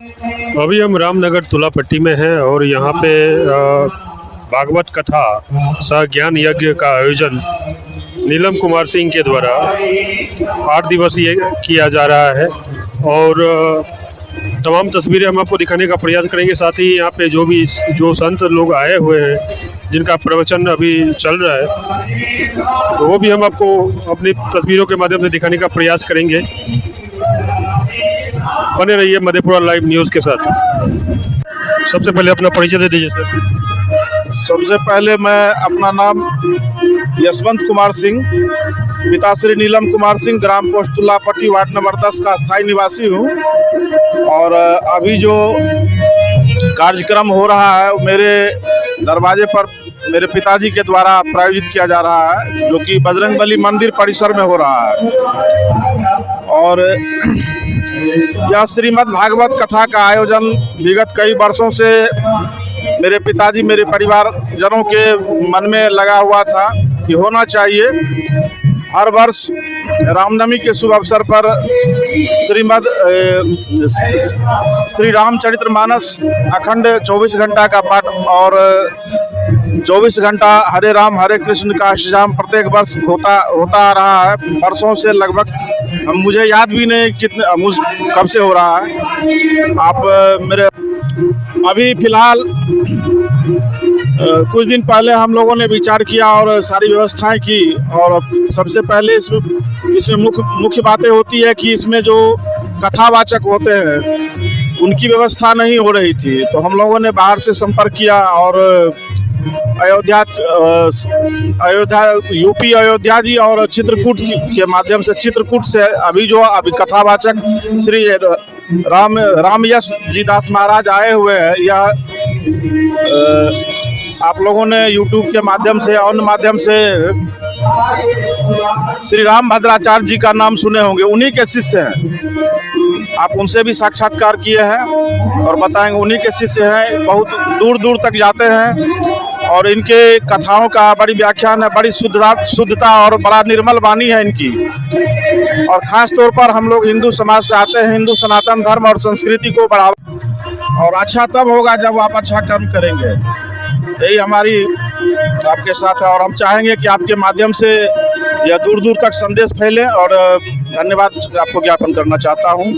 अभी हम रामनगर तुलापट्टी में हैं और यहाँ पे भागवत कथा सह ज्ञान यज्ञ का आयोजन नीलम कुमार सिंह के द्वारा 8 दिवसीय किया जा रहा है। और तमाम तस्वीरें हम आपको दिखाने का प्रयास करेंगे। साथ ही यहाँ पे जो संत लोग आए हुए हैं जिनका प्रवचन अभी चल रहा है, तो वो भी हम आपको अपनी तस्वीरों के माध्यम से दिखाने का प्रयास करेंगे। बने रहिए मधेपुरा लाइव न्यूज़ के साथ। सबसे पहले अपना परिचय दे दीजिए सर। सबसे पहले मैं अपना नाम यशवंत कुमार सिंह, पिता श्री नीलम कुमार सिंह, ग्राम पोस्ट तुलापट्टी, वार्ड नंबर 10 का स्थायी निवासी हूँ। और अभी जो कार्यक्रम हो रहा है मेरे दरवाजे पर मेरे पिताजी के द्वारा प्रायोजित किया जा रहा है, जो कि बजरंगबली मंदिर परिसर में हो रहा है। और यह श्रीमद् भागवत कथा का आयोजन विगत कई वर्षों से मेरे पिताजी, मेरे परिवार जनों के मन में लगा हुआ था कि होना चाहिए। हर वर्ष रामनवमी के शुभ अवसर पर श्री रामचरितमानस अखंड 24 घंटा का पाठ और 24 घंटा हरे राम हरे कृष्ण का श्रीराम प्रत्येक वर्ष होता आ रहा है। वर्षों से लगभग मुझे याद भी नहीं कब से हो रहा है। आप मेरे अभी फिलहाल कुछ दिन पहले हम लोगों ने विचार किया और सारी व्यवस्थाएं की। और सबसे पहले इसमें मुख्य बातें होती है कि इसमें जो कथावाचक होते हैं उनकी व्यवस्था नहीं हो रही थी, तो हम लोगों ने बाहर से संपर्क किया और अयोध्या यूपी अयोध्या जी और चित्रकूट के माध्यम से चित्रकूट से अभी कथावाचक श्री रामयश जी दास महाराज आए हुए हैं। यह आप लोगों ने YouTube के माध्यम से अन्य माध्यम से श्री राम भद्राचार्य जी का नाम सुने होंगे, उन्हीं के शिष्य हैं। आप उनसे भी साक्षात्कार किए हैं और बताएंगे, उन्हीं के शिष्य हैं। बहुत दूर दूर तक जाते हैं और इनके कथाओं का बड़ी व्याख्यान है, बड़ी शुद्धता और बड़ा निर्मल वाणी है इनकी। और ख़ास तौर पर हम लोग हिंदू समाज से आते हैं, हिंदू सनातन धर्म और संस्कृति को बढ़ावा। और अच्छा तब होगा जब आप अच्छा कर्म करेंगे। यही हमारी आपके साथ है और हम चाहेंगे कि आपके माध्यम से यह दूर दूर तक संदेश फैले। और धन्यवाद आपको ज्ञापन करना चाहता हूँ।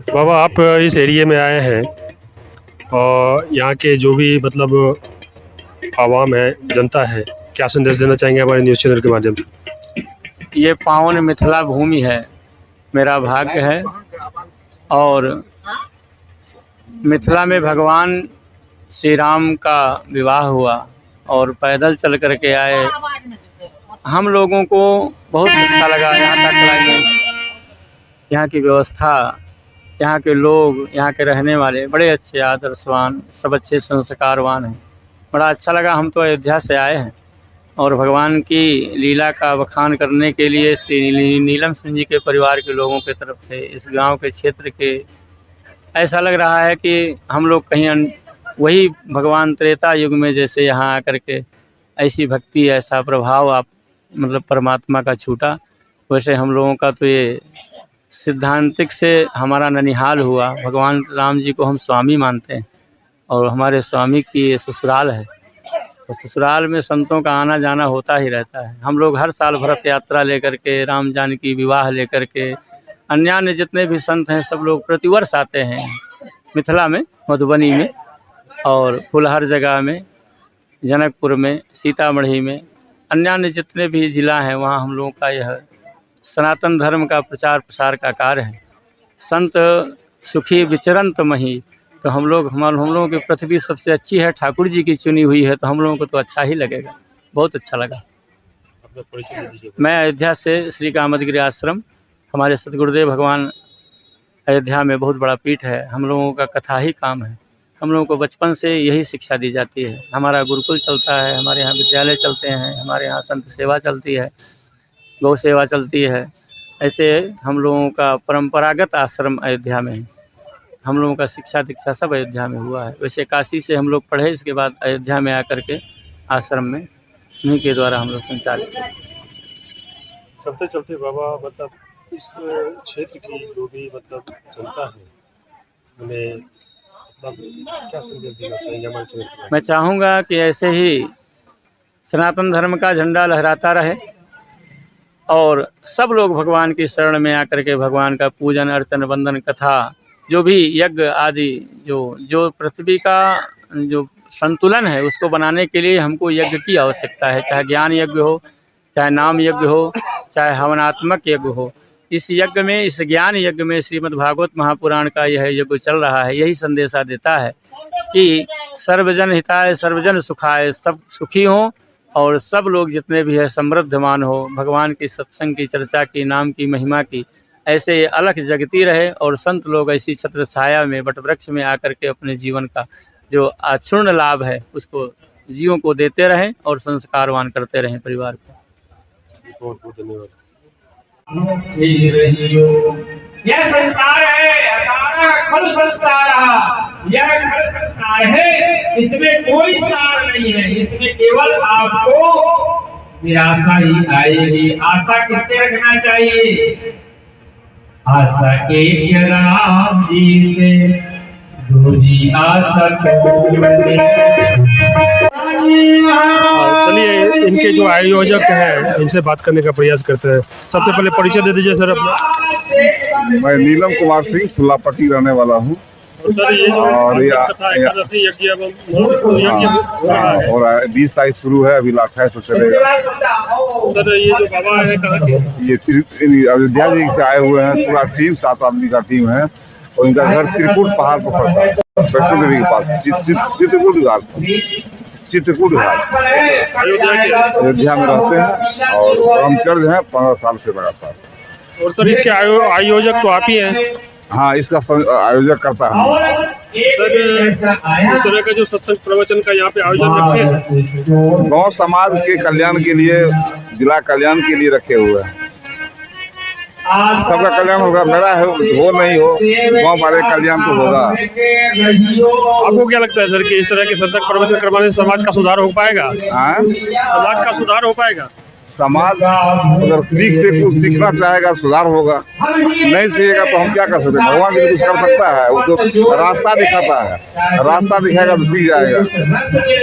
बाबा, आप इस एरिया में आए हैं और यहाँ के जो भी आवाम है, जनता है, क्या संदेश देना चाहेंगे हमारे न्यूज़ चैनल के माध्यम से? ये पावन मिथिला भूमि है, मेरा भाग्य है। और मिथिला में भगवान श्री राम का विवाह हुआ और पैदल चल कर के आए। हम लोगों को बहुत अच्छा लगा। यहाँ का क्लाइमेट, यहाँ की व्यवस्था, यहाँ के लोग, यहाँ के रहने वाले बड़े अच्छे आदर्शवान, सब अच्छे संस्कारवान हैं। बड़ा अच्छा लगा। हम तो अयोध्या से आए हैं और भगवान की लीला का बखान करने के लिए श्री नीलम सिंह जी के परिवार के लोगों के तरफ से इस गांव के क्षेत्र के ऐसा लग रहा है कि हम लोग कहीं वही भगवान त्रेता युग में जैसे यहाँ आकर के ऐसी भक्ति, ऐसा प्रभाव आप परमात्मा का छूटा, वैसे हम लोगों का तो ये सिद्धांतिक से हमारा ननिहाल हुआ। भगवान राम जी को हम स्वामी मानते हैं और हमारे स्वामी की ये ससुराल है। तो ससुराल में संतों का आना जाना होता ही रहता है। हम लोग हर साल भरत यात्रा लेकर के, राम जानकी विवाह लेकर के, अन्य जितने भी संत हैं सब लोग प्रतिवर्ष आते हैं मिथिला में, मधुबनी में और फुलहर जगह में, जनकपुर में, सीतामढ़ी में, अन्य जितने भी ज़िला हैं वहाँ हम लोगों का यह सनातन धर्म का प्रचार प्रसार का कार्य है। संत सुखी विचरंत मही, तो हम लोगों की पृथ्वी सबसे अच्छी है, ठाकुर जी की चुनी हुई है, तो हम लोगों को तो अच्छा ही लगेगा। बहुत अच्छा लगा। मैं अयोध्या से श्री कामदगिरी आश्रम, हमारे सतगुरुदेव भगवान अयोध्या में बहुत बड़ा पीठ है। हम लोगों का कथा ही काम है। हम लोगों को बचपन से यही शिक्षा दी जाती है। हमारा गुरुकुल चलता है, हमारे यहाँ विद्यालय चलते हैं, हमारे यहाँ संत सेवा चलती है, गौ सेवा चलती है। ऐसे हम लोगों का परंपरागत आश्रम अयोध्या में है। हम लोगों का शिक्षा दीक्षा सब अयोध्या में हुआ है। वैसे काशी से हम लोग पढ़े, इसके बाद अयोध्या में आकर के आश्रम में उन्हीं के द्वारा हम लोग संचालित। चलते चलते बाबा इस क्षेत्र की जो भी जनता है उन्हें मतलब क्या संदेश देना चाहेंगे हमारे चैनल के? मैं चाहूँगा कि ऐसे ही सनातन धर्म का झंडा लहराता रहे और सब लोग भगवान की शरण में आकर के भगवान का पूजन अर्चन वंदन कथा जो भी यज्ञ आदि जो पृथ्वी का जो संतुलन है उसको बनाने के लिए हमको यज्ञ की आवश्यकता है, चाहे ज्ञान यज्ञ हो, चाहे नाम यज्ञ हो, चाहे हवनात्मक यज्ञ हो। इस यज्ञ में, इस ज्ञान यज्ञ में श्रीमद् भागवत महापुराण का यह यज्ञ चल रहा है, यही संदेशा देता है कि सर्वजन हिताय सर्वजन सुखाय, सब सुखी हों और सब लोग जितने भी है समृद्धमान हो, भगवान की सत्संग की चर्चा की, नाम की महिमा की ऐसे अलख जगती रहे और संत लोग ऐसी छत्र छाया में वटवृक्ष में आकर के अपने जीवन का जो अक्षुण्ण लाभ है उसको जीवों को देते रहें और संस्कारवान करते रहें परिवार को। बहुत बहुत धन्यवाद। यह संसार है, असारा खल संसार, यह खल संसार है, इसमें कोई सार नहीं है, इसमें केवल आपको निराशा ही आएगी। आशा किससे रखना चाहिए? आशा एक राम जी से, दूजी आशा चलिए इनके जो आयोजक हैं इनसे बात करने का प्रयास करते हैं। सबसे पहले परिचय दे दीजिए सर अपना। मैं नीलम कुमार सिंह तुलापट्टी रहने वाला हूँ। सर ये और एकादशी यज्ञ हो रहा है, 20 तारीख शुरू है, अभी 28 से चलेगा। सर ये जो बाबा है कहाँ के? ये अयोध्या जी से आए हुए हैं, पूरा टीम 7 आदमी का टीम है और इनका घर त्रिकुट पहाड़ पर पड़ता है, वैष्णो देवी के पास, चित्रकूट घाट, चित्रकूट घाट अयोध्या में रहते हैं और ब्रह्मचर्य हैं 15 साल से लगातार। और सर इसके आयोजक तो आप ही हैं? हाँ, इसका आयोजक करता है। सर इस तरह का जो सत्संग प्रवचन का यहाँ पे आयोजन रखे हैं गाँव समाज के कल्याण के लिए, जिला कल्याण के लिए रखे हुए हैं। सबका कल्याण होगा, मेरा हो नहीं हो, गाँव वाले कल्याण तो होगा। आपको क्या लगता है सर कि इस तरह के सत्संग प्रवचन करवाने से समाज का सुधार हो पाएगा? समाज का सुधार हो पाएगा? समाज अगर से कुछ सीखना चाहेगा सुधार होगा, नहीं सीखेगा तो हम क्या कर सकते हैं? भगवान भी कुछ कर सकता है, उसको रास्ता दिखाता है, रास्ता दिखाएगा तो सीख जाएगा।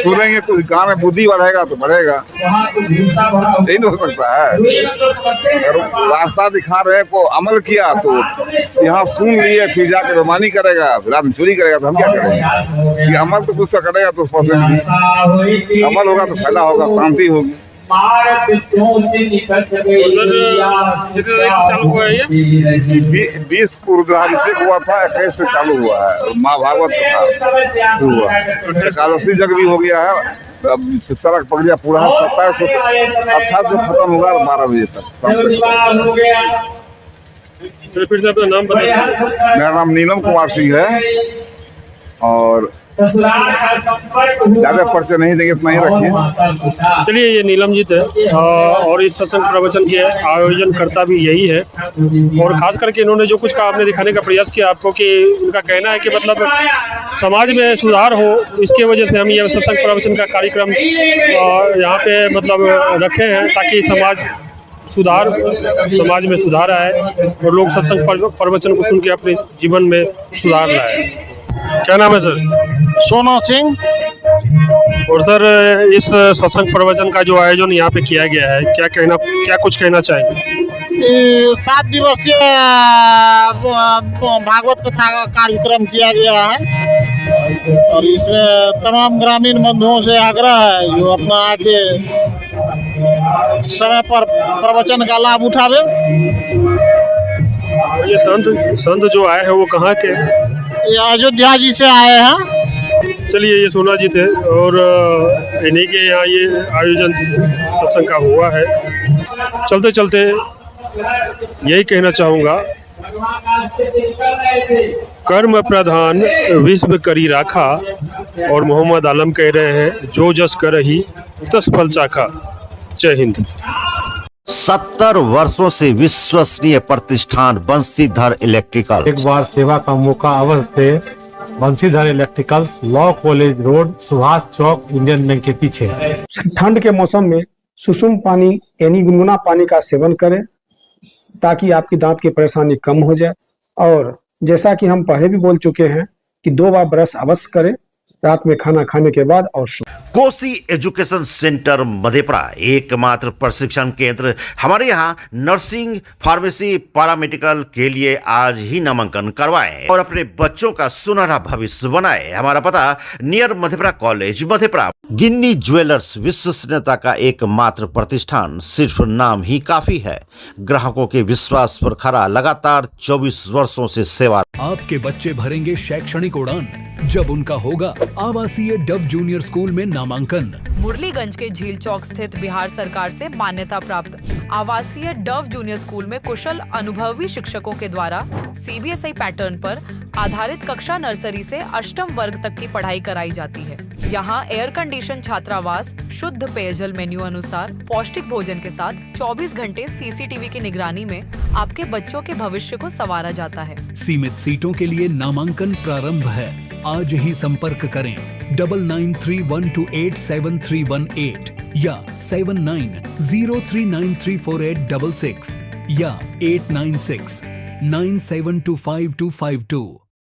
सुनेंगे कुछ, गाँव में बुद्धि बढ़ेगा तो बढ़ेगा, नहीं हो सकता है। अगर रास्ता दिखा रहे को अमल किया तो यहाँ सुन लिए, फिर जाके बेईमानी करेगा, फिर आदमी चोरी करेगा तो हम क्या करेंगे? ये अमल तो कुछ तो करेगा तो अमल होगा तो फायदा होगा, शांति होगी। चालू हुआ है ये 20 को रुद्राभिषेक हुआ था, 21 से चालू हुआ है। माँ भागवत कथा शुरू हुआ है, एकादशी जग भी हो गया है, अब सड़क पक गया पूरा है। 27 खत्म होगा 12 बजे तक शाम तक। फिर से अपना नाम बताइए। मेरा नाम नीलम कुमार सिंह है और ज्यादा परिचय नहीं देंगे इतना ही रखिए। चलिए ये नीलम जी थे और इस सत्संग प्रवचन के आयोजन करता भी यही है और खास करके इन्होंने जो कुछ का आपने दिखाने का प्रयास किया आपको कि उनका कहना है कि मतलब समाज में सुधार हो, इसके वजह से हम ये सत्संग प्रवचन का कार्यक्रम यहाँ पे मतलब रखे हैं ताकि समाज में सुधार आए और लोग सत्संग प्रवचन को सुन के अपने जीवन में सुधार लाए। क्या नाम है सर? सोनू सिंह। और सर इस सत्संग प्रवचन का जो आयोजन यहाँ पे किया गया है, क्या कुछ कहना चाहेंगे? 7 दिवसीय भागवत कथा का कार्यक्रम किया गया है और इसमें तमाम ग्रामीण बंधुओं से आग्रह है जो अपना आके समय पर प्रवचन का लाभ उठावे। ये संत जो आए हैं वो कहाँ के? ये अयोध्या जी से आए हैं। चलिए ये सोना जी थे और इन्हीं के यहाँ ये आयोजन सत्संग का हुआ है। चलते चलते यही कहना चाहूँगा, कर्म प्रधान विश्व करी राखा, और मोहम्मद आलम कह रहे हैं जो जस करही तस फल चाखा। जय हिंद। 70 वर्षों से विश्वसनीय प्रतिष्ठान बंशीधर इलेक्ट्रिकल। एक बार सेवा का मौका अवश्य दे। Banshidhar electricals, law college road, Subhash Chowk, Indian bank के पीछे। ठंड के मौसम में सुसुम पानी यानी गुनगुना पानी का सेवन करें ताकि आपकी दांत की परेशानी कम हो जाए और जैसा कि हम पहले भी बोल चुके हैं कि 2 बार ब्रश अवश्य करें, रात में खाना खाने के बाद और कोसी एजुकेशन सेंटर मधेपुरा एकमात्र प्रशिक्षण केंद्र। हमारे यहाँ नर्सिंग, फार्मेसी, पैरामेडिकल के लिए आज ही नामांकन करवाएं और अपने बच्चों का सुनहरा भविष्य बनाएं। हमारा पता नियर मधेपुरा कॉलेज मधेपुरा। गिन्नी ज्वेलर्स विश्वसनीयता का एकमात्र प्रतिष्ठान, सिर्फ नाम ही काफी है। ग्राहकों के विश्वास पर खरा लगातार 24 वर्षों से सेवा। आपके बच्चे भरेंगे शैक्षणिक उड़ान जब उनका होगा आवासीय डव जूनियर स्कूल में नामांकन। मुरलीगंज के झील चौक स्थित बिहार सरकार से मान्यता प्राप्त आवासीय डव जूनियर स्कूल में कुशल अनुभवी शिक्षकों के द्वारा CBSI पैटर्न पर आधारित कक्षा नर्सरी से 8वीं वर्ग तक की पढ़ाई कराई जाती है। यहाँ एयर कंडीशन छात्रावास, शुद्ध पेयजल मेन्यू अनुसार पौष्टिक भोजन के साथ 24 घंटे CCTV की निगरानी में आपके बच्चों के भविष्य को संवारा जाता है। सीमित सीटों के लिए नामांकन प्रारंभ है। आज ही संपर्क करें 9931287318 या 7903934866 या 8969725252।